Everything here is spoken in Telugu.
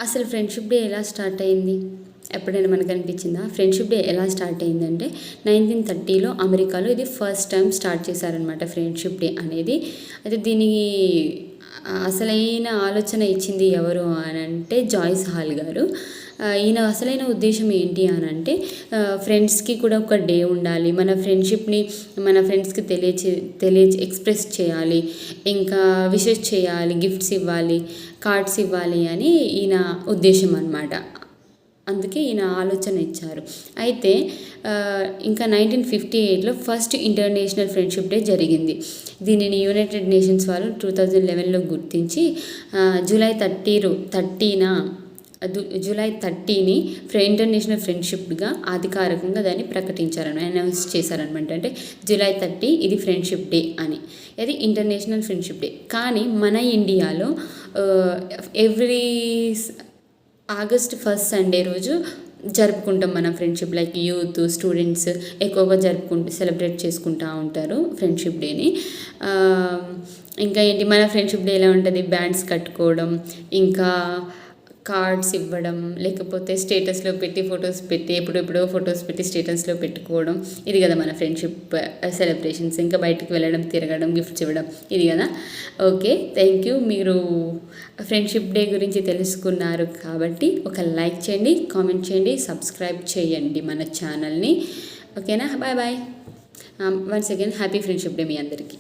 అసలు ఫ్రెండ్షిప్ డే ఎలా స్టార్ట్ అయింది? ఎప్పుడైనా మనకు అనిపించిందా? ఫ్రెండ్షిప్ డే ఎలా స్టార్ట్ అయిందంటే 1930లో అమెరికాలో ఇది ఫస్ట్ టైం స్టార్ట్ చేశారనమాట ఫ్రెండ్షిప్ డే అనేది. అయితే దీనికి అసలైన ఆలోచన ఇచ్చింది ఎవరు అని అంటే జాయిస్ హాల్ గారు. ఈయన అసలైన ఉద్దేశం ఏంటి అని అంటే ఫ్రెండ్స్కి కూడా ఒక డే ఉండాలి, మన ఫ్రెండ్షిప్ని మన ఫ్రెండ్స్కి ఎక్స్ప్రెస్ చేయాలి, ఇంకా విషెస్ చేయాలి, గిఫ్ట్స్ ఇవ్వాలి, కార్డ్స్ ఇవ్వాలి అని ఈయన ఉద్దేశం అన్నమాట. అందుకే ఈయన ఆలోచన ఇచ్చారు. అయితే ఇంకా 1958లో ఫస్ట్ ఇంటర్నేషనల్ ఫ్రెండ్షిప్ డే జరిగింది. దీనిని యునైటెడ్ నేషన్స్ వాళ్ళు 2011లో గుర్తించి జూలై 30ని ఇంటర్నేషనల్ ఫ్రెండ్షిప్గా అధికారికంగా దాన్ని అనౌన్స్ చేశారనమాట. అంటే జూలై 30 ఇది ఫ్రెండ్షిప్ డే అని, అది ఇంటర్నేషనల్ ఫ్రెండ్షిప్ డే. కానీ మన ఇండియాలో ఎవ్రీ ఆగస్ట్ ఫస్ట్ సండే రోజు జరుపుకుంటాం మన ఫ్రెండ్షిప్. లైక్ యూత్, స్టూడెంట్స్ ఎక్కువగా సెలబ్రేట్ చేసుకుంటూ ఉంటారు ఫ్రెండ్షిప్ డేని. ఇంకా ఏంటి, మన ఫ్రెండ్షిప్ డే ఎలా ఉంటుంది, బ్యాండ్స్ కట్టుకోవడం, ఇంకా కార్డ్స్ ఇవ్వడం, లేకపోతే స్టేటస్లో పెట్టి ఫొటోస్ పెట్టి ఎప్పుడెప్పుడో ఫొటోస్ పెట్టి స్టేటస్లో పెట్టుకోవడం, ఇది కదా మన ఫ్రెండ్షిప్ సెలబ్రేషన్స్. ఇంకా బయటకు వెళ్ళడం, తిరగడం, గిఫ్ట్స్ ఇవ్వడం, ఇది కదా. Okay, thank you. మీరు ఫ్రెండ్షిప్ డే గురించి తెలుసుకున్నారు కాబట్టి ఒక లైక్ చేయండి, కామెంట్ చేయండి, సబ్స్క్రైబ్ చేయండి మన ఛానల్ని. ఓకేనా? Bye bye. Once again happy friendship day మీ అందరికీ.